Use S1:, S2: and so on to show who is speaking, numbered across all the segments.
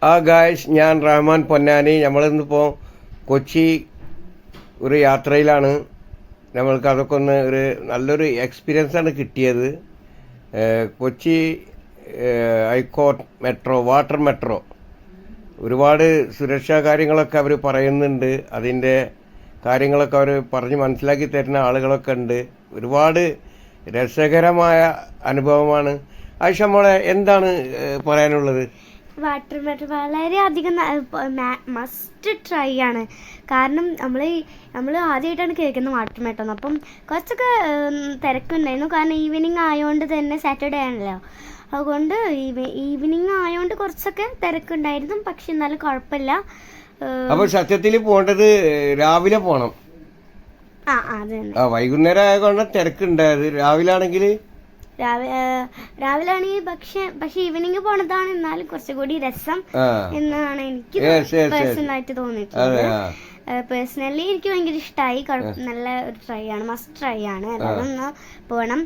S1: Guys, ഞാൻ റഹ്മാൻ പൊന്നാനി. നമ്മളിന്നിപ്പോൾ കൊച്ചി ഒരു യാത്രയിലാണ്. നമ്മൾക്ക് അതൊക്കെ ഒന്ന് നല്ലൊരു എക്സ്പീരിയൻസാണ് കിട്ടിയത്. Kochi high court metro, water metro, ഒരുപാട് സുരക്ഷാ കാര്യങ്ങളൊക്കെ അവർ പറയുന്നുണ്ട്. അതിൻ്റെ കാര്യങ്ങളൊക്കെ അവർ പറഞ്ഞ് മനസ്സിലാക്കി തരുന്ന ആളുകളൊക്കെ ഉണ്ട്. ഒരുപാട് രസകരമായ അനുഭവമാണ്. ആയിഷ മോളെ, എന്താണ് പറയാനുള്ളത്?
S2: വാട്ടർ മെട്രോ വളരെയധികം മസ്റ്റ് ട്രൈ ആണ്. കാരണം നമ്മൾ ആദ്യമായിട്ടാണ് കേൾക്കുന്നത് വാട്ടർ മെട്രോ. അപ്പം കുറച്ചൊക്കെ തിരക്കുണ്ടായിരുന്നു. കാരണം ഈവനിങ് ആയതുകൊണ്ട് തന്നെ, സാറ്റർഡേ ആണല്ലോ, അതുകൊണ്ട് ഈവനിങ് ആയതുകൊണ്ട് കുറച്ചൊക്കെ തിരക്കുണ്ടായിരുന്നു. പക്ഷെ എന്നാലും കുഴപ്പമില്ല.
S1: അപ്പോൾ സത്യത്തിൽ പോകേണ്ടത് രാവിലെ പോകണം. വൈകുന്നേരം ആയതുകൊണ്ട് തിരക്കുണ്ടായത്. രാവിലെ ആണെങ്കിൽ
S2: പക്ഷെ ഈവനിങ് പോണതാണ് എന്നാലും കുറച്ചുകൂടി രസം എന്നാണ് എനിക്ക് പേഴ്സണലായിട്ട് തോന്നിയിട്ടുള്ളത്. പേഴ്സണലി എനിക്ക് ഭയങ്കര ഇഷ്ടമായി. നല്ല ഒരു ട്രൈ ആണ്, മസ്റ്റ് ട്രൈ ആണ്. എല്ലാവരും ഒന്ന് പോകണം.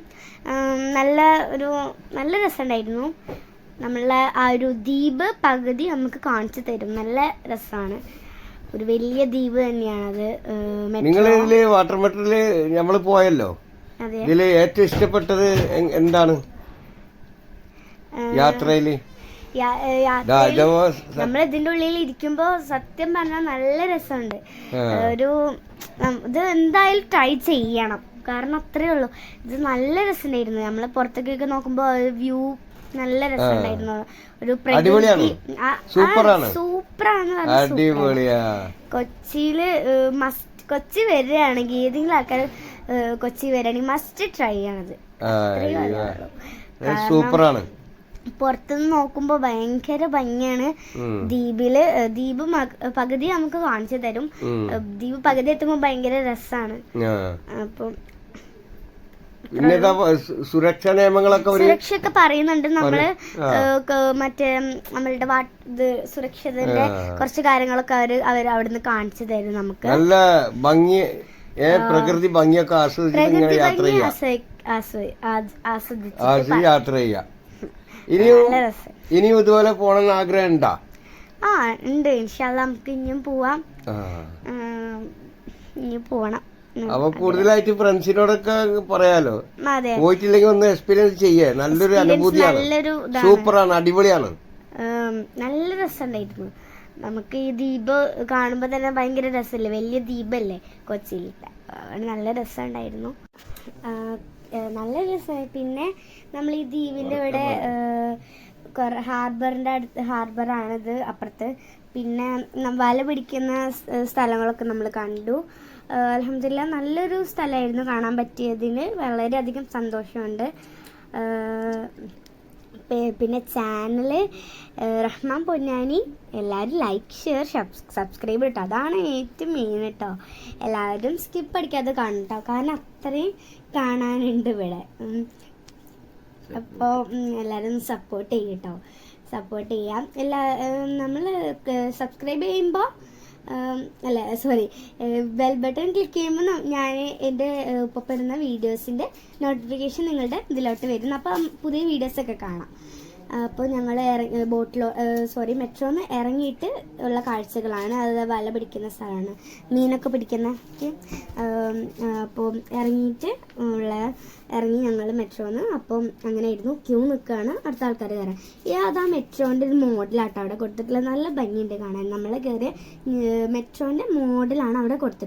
S2: നല്ല രസമുണ്ടായിരുന്നു. നമ്മളെ ആ ഒരു ദ്വീപ് പകുതി നമുക്ക് കാണിച്ചു തരും. നല്ല രസമാണ്. ഒരു വലിയ ദ്വീപ് തന്നെയാണത്.
S1: നിങ്ങൾ ഇതില് വാട്ടർ മെട്രോയില് നമ്മൾ പോയല്ലോ, ഇതില് ഏറ്റവും ഇഷ്ടപ്പെട്ടത് എന്താണ് യാത്രയില്?
S2: നമ്മൾ ഇതിന്റെ ഉള്ളിൽ ഇരിക്കുമ്പോ സത്യം പറഞ്ഞാൽ നല്ല രസമുണ്ട്. ഇത് എന്തായാലും ട്രൈ ചെയ്യണം. കാരണം അത്രേ ഉള്ളൂ. ഇത് നല്ല രസമുണ്ടായിരുന്നു. നമ്മള് പുറത്തേക്കൊക്കെ നോക്കുമ്പോ വ്യൂ നല്ല രസമുണ്ടായിരുന്നു. ഒരു പ്രകൃതി സൂപ്പറാണ്. കൊച്ചിയില് കൊച്ചി വരികയാണെങ്കിൽ, ഏതെങ്കിലും ആൾക്കാർ കൊച്ചി വരികയാണെങ്കിൽ മസ്റ്റ് ട്രൈ ആണത്.
S1: സൂപ്പറാണ്.
S2: പുറത്തുനിന്ന് നോക്കുമ്പോ ഭയങ്കര ഭംഗിയാണ്. ദ്വീപ് പകുതി നമുക്ക് കാണിച്ചു തരും. ദ്വീപ് പകുതി എത്തുമ്പോ ഭയങ്കര രസാണ്. അപ്പം
S1: സുരക്ഷാ നിയമങ്ങളൊക്കെ
S2: സുരക്ഷയൊക്കെ പറയുന്നുണ്ട്. നമ്മള് മറ്റേ നമ്മളുടെ സുരക്ഷത്തിന്റെ കുറച്ച് കാര്യങ്ങളൊക്കെ അവർ അവിടുന്ന് കാണിച്ചു തരും നമുക്ക്.
S1: നല്ല ഭംഗി, പ്രകൃതി ഭംഗിയൊക്കെ ആസ്വദിച്ച് യാത്ര ചെയ്യാം. ഇനിയും ഇതുപോലെ പോകണമെന്ന് ആഗ്രഹം ഉണ്ടോ?
S2: ഉണ്ട്. ഇൻഷാ അല്ലാഹ് നമുക്ക് ഇനിയും പോവാം. ഇനി പോണം.
S1: അപ്പൊ കൂടുതലായിട്ട് ഫ്രണ്ട്സിനോടൊക്കെ പറയാലോ, പോയിട്ടില്ലെങ്കിൽ ഒന്ന് എക്സ്പീരിയൻസ് ചെയ്യേ. നല്ലൊരു അനുഭൂതിയാണ്. സൂപ്പറാണ്, അടിപൊളിയാണ്.
S2: നല്ല രസമുണ്ടായിരുന്നു. നമുക്ക് ഈ ദ്വീപ് കാണുമ്പോ തന്നെ ഭയങ്കര രസമല്ലേ. വലിയ ദ്വീപല്ലേ കൊച്ചിയിൽ. നല്ല രസമുണ്ടായിരുന്നു. നല്ല രസമായി. പിന്നെ നമ്മൾ ഈ ദ്വീപിന്റെ ഇവിടെ ഹാർബറിന്റെ അടുത്ത്, ഹാർബറാണിത് അപ്പുറത്ത്. പിന്നെ വല പിടിക്കുന്ന സ്ഥലങ്ങളൊക്കെ നമ്മൾ കണ്ടു. അൽഹംദുലില്ലാ നല്ലൊരു സ്ഥലമായിരുന്നു. കാണാൻ പറ്റിയതിന് വളരെയധികം സന്തോഷമുണ്ട്. പിന്നെ ചാനല് റഹ്മാൻ പൊന്നാനി, എല്ലാവരും ലൈക്ക്, ഷെയർ, സബ്സ്ക്രൈബ് കേട്ടോ. അതാണ് ഏറ്റവും മെയിൻ കേട്ടോ. എല്ലാവരും സ്കിപ്പ് അടിക്കാതെ കാണും കേട്ടോ. കാരണം അത്രയും കാണാനുണ്ട് ഇവിടെ. അപ്പോൾ എല്ലാവരും സപ്പോർട്ട് ചെയ്യും കേട്ടോ. സപ്പോർട്ട് ചെയ്യാം. നമ്മൾ സബ്സ്ക്രൈബ് ചെയ്യുമ്പോൾ ബെൽ ബട്ടൺ ക്ലിക്ക് ചെയ്യുമ്പോൾ ഞാൻ എൻ്റെ ഇപ്പോൾ പെടുന്ന വീഡിയോസിൻ്റെ നോട്ടിഫിക്കേഷൻ നിങ്ങളുടെ ഇതിലോട്ട് വരും. അപ്പം പുതിയ വീഡിയോസൊക്കെ കാണാം. അപ്പോൾ ഞങ്ങൾ മെട്രോന്ന് ഇറങ്ങിയിട്ട് ഉള്ള കാഴ്ചകളാണ്. അത് വല പിടിക്കുന്ന സ്ഥലമാണ്, മീനൊക്കെ പിടിക്കുന്ന. അപ്പോൾ ഇറങ്ങി ഞങ്ങൾ മെട്രോന്ന്. അപ്പം അങ്ങനെ ആയിരുന്നു. ക്യൂ നിൽക്കുകയാണ് അടുത്ത ആൾക്കാർ കയറാൻ. അതാ മെട്രോൻ്റെ ഒരു മോഡലാട്ടോ അവിടെ കൊടുത്തിട്ടുള്ളത്. നല്ല ഭംഗിയുണ്ട് കാണാൻ. നമ്മൾ കയറിയ മെട്രോൻ്റെ മോഡലാണ് അവിടെ കൊടുത്തിട്ടുള്ളത്.